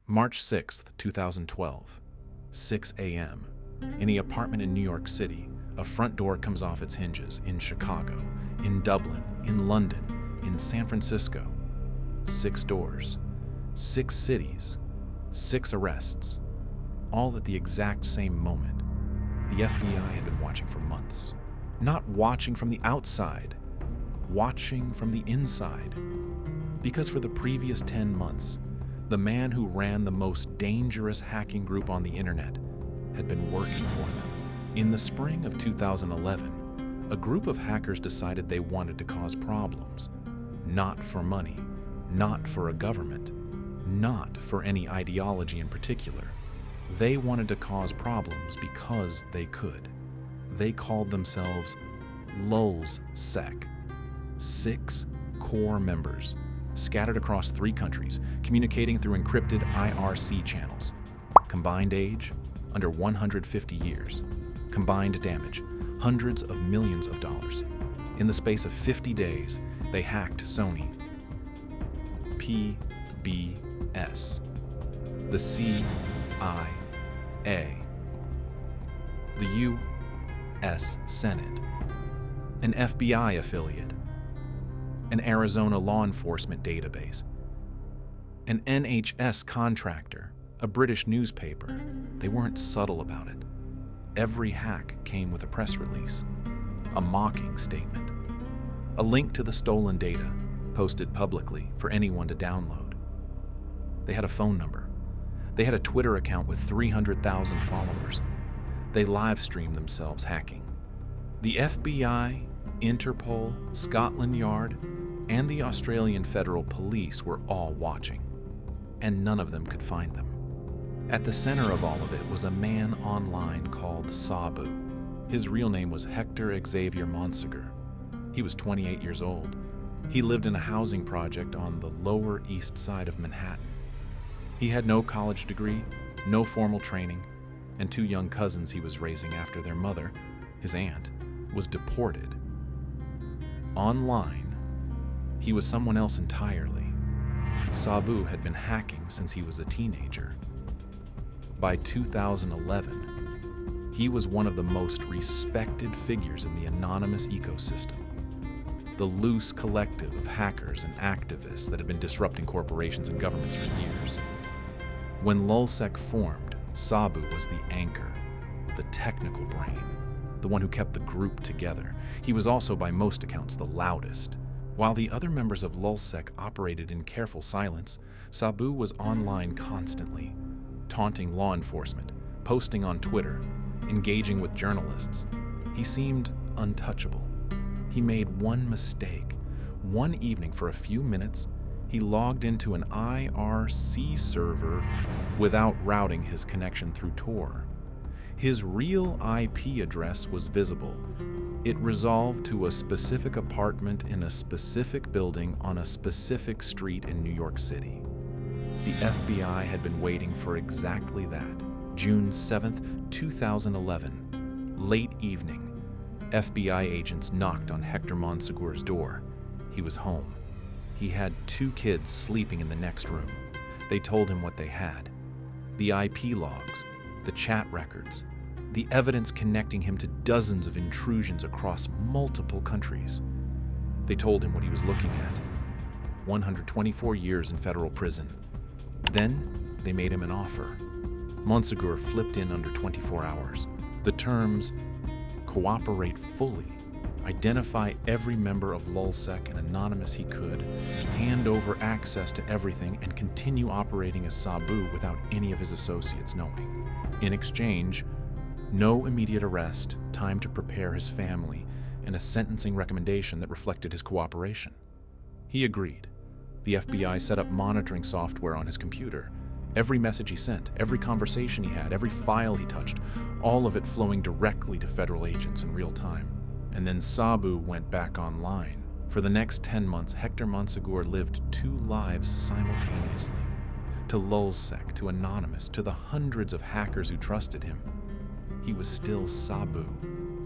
March 6th, 2012, 6 a.m. In the apartment in New York City, a front door comes off its hinges in Chicago, in Dublin, in London, in San Francisco. 6 doors, 6 cities, 6 arrests, all at the exact same moment. The FBI had been watching for months. Not watching from the outside, watching from the inside. Because for the previous 10 months, the man who ran the most dangerous hacking group on the internet had been working for them. In the spring of 2011, a group of hackers decided they wanted to cause problems. Not for money, not for a government, not for any ideology in particular. They wanted to cause problems because they could. They called themselves LulzSec. 6 core members, scattered across 3 countries, communicating through encrypted IRC channels. Combined age, under 150 years. Combined damage, hundreds of millions of dollars. In the space of 50 days, they hacked Sony, PBS, the CIA, the U.S. Senate, an FBI affiliate, an Arizona law enforcement database, an NHS contractor, a British newspaper. They weren't subtle about it. Every hack came with a press release, a mocking statement, a link to the stolen data posted publicly for anyone to download. They had a phone number. They had a Twitter account with 300,000 followers. They live-streamed themselves hacking. The FBI, Interpol, Scotland Yard, and the Australian Federal Police were all watching, and none of them could find them. At the center of all of it was a man online called Sabu. His real name was Hector Xavier Monsegur. He was 28 years old. He lived in a housing project on the Lower East Side of Manhattan. He had no college degree, no formal training, and 2 young cousins he was raising after their mother, his aunt, was deported. Online, he was someone else entirely. Sabu had been hacking since he was a teenager. By 2011, he was one of the most respected figures in the anonymous ecosystem, the loose collective of hackers and activists that had been disrupting corporations and governments for years. When LulzSec formed, Sabu was the anchor, the technical brain, the one who kept the group together. He was also, by most accounts, the loudest. While the other members of LulzSec operated in careful silence, Sabu was online constantly, taunting law enforcement, posting on Twitter, engaging with journalists. He seemed untouchable. He made one mistake. One evening, for a few minutes, he logged into an IRC server without routing his connection through Tor. His real IP address was visible. It resolved to a specific apartment in a specific building on a specific street in New York City. The FBI had been waiting for exactly that. June 7th, 2011, late evening, FBI agents knocked on Hector Monsegur's door. He was home. He had 2 kids sleeping in the next room. They told him what they had: the IP logs, the chat records, the evidence connecting him to dozens of intrusions across multiple countries. They told him what he was looking at: 124 years in federal prison. Then they made him an offer. Monsegur flipped in under 24 hours. The terms: cooperate fully, identify every member of LulzSec and anonymous he could, hand over access to everything, and continue operating as Sabu without any of his associates knowing. In exchange, no immediate arrest, time to prepare his family, and a sentencing recommendation that reflected his cooperation. He agreed. The FBI set up monitoring software on his computer. Every message he sent, every conversation he had, every file he touched, all of it flowing directly to federal agents in real time. And then Sabu went back online. For the next 10 months, Hector Monsegur lived 2 lives simultaneously. To LulzSec, to Anonymous, to the hundreds of hackers who trusted him. He was still Sabu,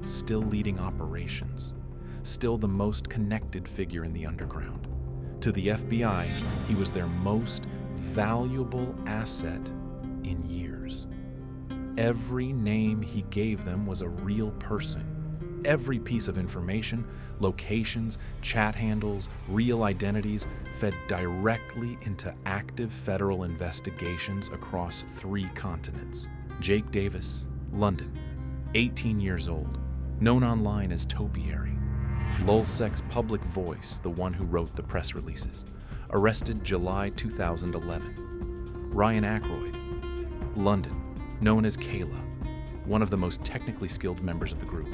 still leading operations, still the most connected figure in the underground. To the FBI, he was their most valuable asset in years. Every name he gave them was a real person. Every piece of information, locations, chat handles, real identities, fed directly into active federal investigations across 3 continents. Jake Davis, London, 18 years old, known online as Topiary. LulzSec's public voice, the one who wrote the press releases. Arrested July 2011. Ryan Ackroyd, London, known as Kayla, one of the most technically skilled members of the group.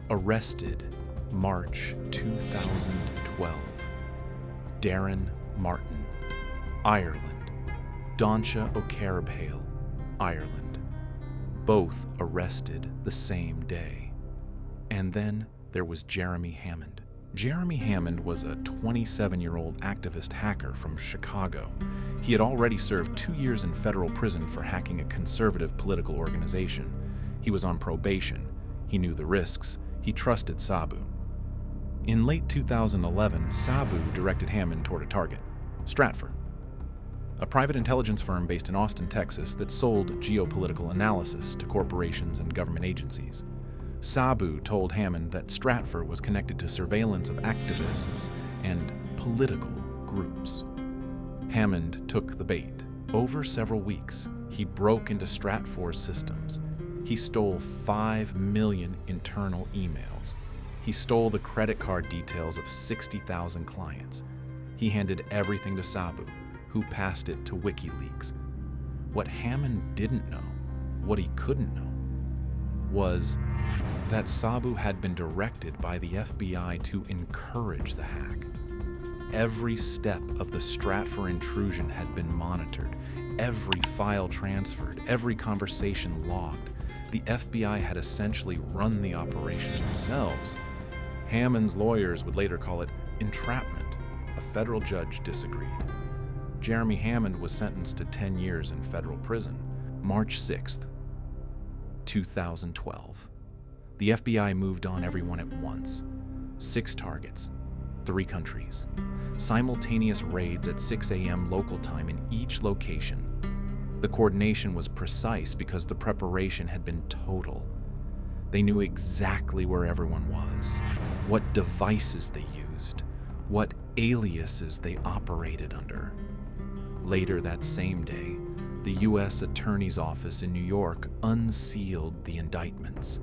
Arrested March 2012. Darren Martin, Ireland. Doncha O'Carabhale, Ireland. Both arrested the same day. And then there was Jeremy Hammond. Jeremy Hammond was a 27-year-old activist hacker from Chicago. He had already served 2 years in federal prison for hacking a conservative political organization. He was on probation. He knew the risks. He trusted Sabu. In late 2011, Sabu directed Hammond toward a target, Stratfor, a private intelligence firm based in Austin, Texas that sold geopolitical analysis to corporations and government agencies. Sabu told Hammond that Stratfor was connected to surveillance of activists and political groups. Hammond took the bait. Over several weeks, he broke into Stratfor's systems. He stole 5 million internal emails. He stole the credit card details of 60,000 clients. He handed everything to Sabu, who passed it to WikiLeaks. What Hammond didn't know, what he couldn't know, was that Sabu had been directed by the FBI to encourage the hack. Every step of the Stratfor intrusion had been monitored, every file transferred, every conversation logged. The FBI had essentially run the operation themselves. Hammond's lawyers would later call it entrapment. A federal judge disagreed. Jeremy Hammond was sentenced to 10 years in federal prison. March 6th, 2012. The FBI moved on everyone at once. 6 targets, 3 countries. Simultaneous raids at 6 a.m. local time in each location. The coordination was precise because the preparation had been total. They knew exactly where everyone was, what devices they used, what aliases they operated under. Later that same day, the U.S. Attorney's Office in New York unsealed the indictments,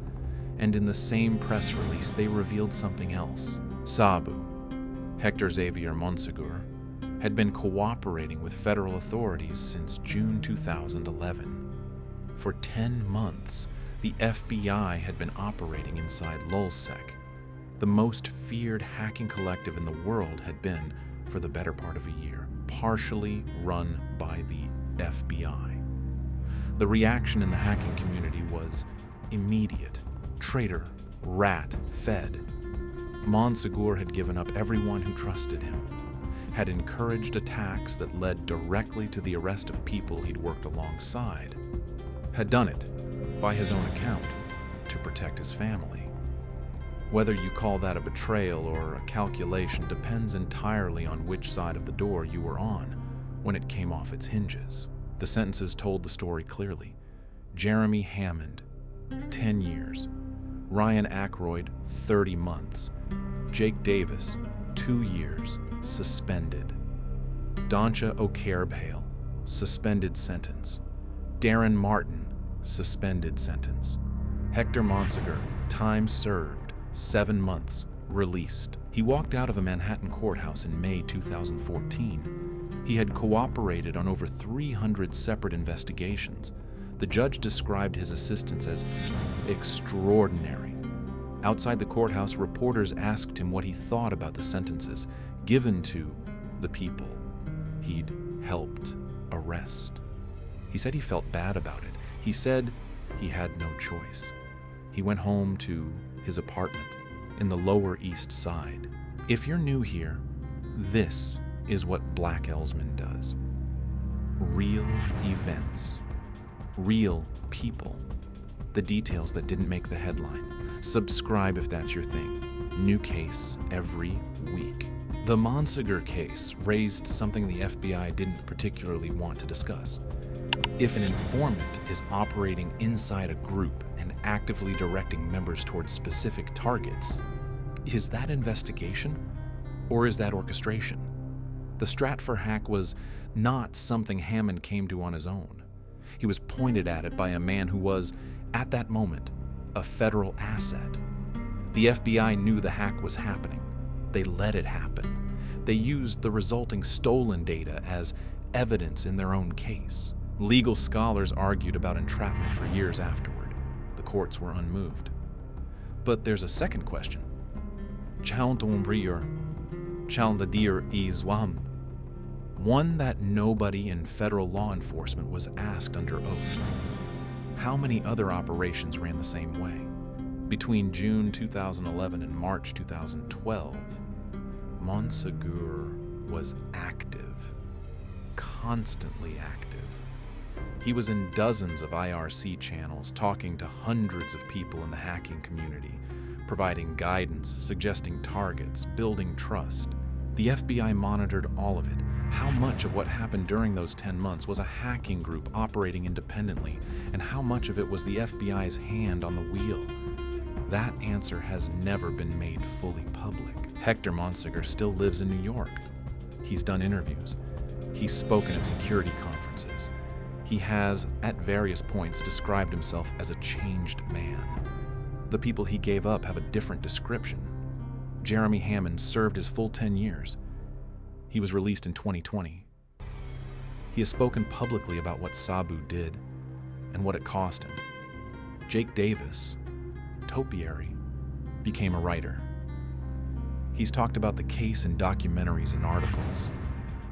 and in the same press release they revealed something else. Sabu, Hector Xavier Monsegur, had been cooperating with federal authorities since June 2011. For 10 months, the FBI had been operating inside LulzSec. The most feared hacking collective in the world had been, for the better part of a year, partially run by the FBI. The reaction in the hacking community was immediate. Traitor, rat, fed. Monsegur had given up everyone who trusted him, had encouraged attacks that led directly to the arrest of people he'd worked alongside, had done it, by his own account, to protect his family. Whether you call that a betrayal or a calculation depends entirely on which side of the door you were on when it came off its hinges. The sentences told the story clearly. Jeremy Hammond, 10 years. Ryan Ackroyd, 30 months. Jake Davis, 2 years, suspended. Doncha O'Carabhale, suspended sentence. Darren Martin, suspended sentence. Hector Monsegur, time served, 7 months, released. He walked out of a Manhattan courthouse in May 2014. He had cooperated on over 300 separate investigations. The judge described his assistance as extraordinary. Outside the courthouse, reporters asked him what he thought about the sentences given to the people he'd helped arrest. He said he felt bad about it. He said he had no choice. He went home to his apartment in the Lower East Side. If you're new here, this is what Black Elsman does. Real events. Real people. The details that didn't make the headline. Subscribe if that's your thing. New case every week. The Monsegur case raised something the FBI didn't particularly want to discuss. If an informant is operating inside a group and actively directing members towards specific targets, is that investigation or is that orchestration? The Stratfor hack was not something Hammond came to on his own. He was pointed at it by a man who was, at that moment, a federal asset. The FBI knew the hack was happening. They let it happen. They used the resulting stolen data as evidence in their own case. Legal scholars argued about entrapment for years afterward. The courts were unmoved. But there's a second question. One that nobody in federal law enforcement was asked under oath. How many other operations ran the same way? Between June 2011 and March 2012, Monsegur was active, constantly active. He was in dozens of IRC channels talking to hundreds of people in the hacking community, providing guidance, suggesting targets, building trust. The FBI monitored all of it. How much of what happened during those 10 months was a hacking group operating independently, and how much of it was the FBI's hand on the wheel? That answer has never been made fully public. Hector Monsegur still lives in New York. He's done interviews. He's spoken at security conferences. He has, at various points, described himself as a changed man. The people he gave up have a different description. Jeremy Hammond served his full 10 years. He was released in 2020. He has spoken publicly about what Sabu did and what it cost him. Jake Davis, topiary, became a writer. He's talked about the case in documentaries and articles,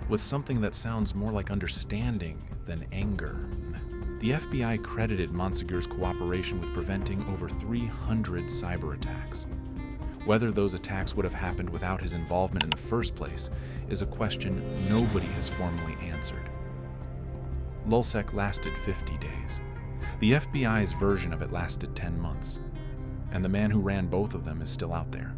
with something that sounds more like understanding than anger. The FBI credited Monsegur's cooperation with preventing over 300 cyber attacks. Whether those attacks would have happened without his involvement in the first place is a question nobody has formally answered. LulzSec lasted 50 days. The FBI's version of it lasted 10 months. And the man who ran both of them is still out there.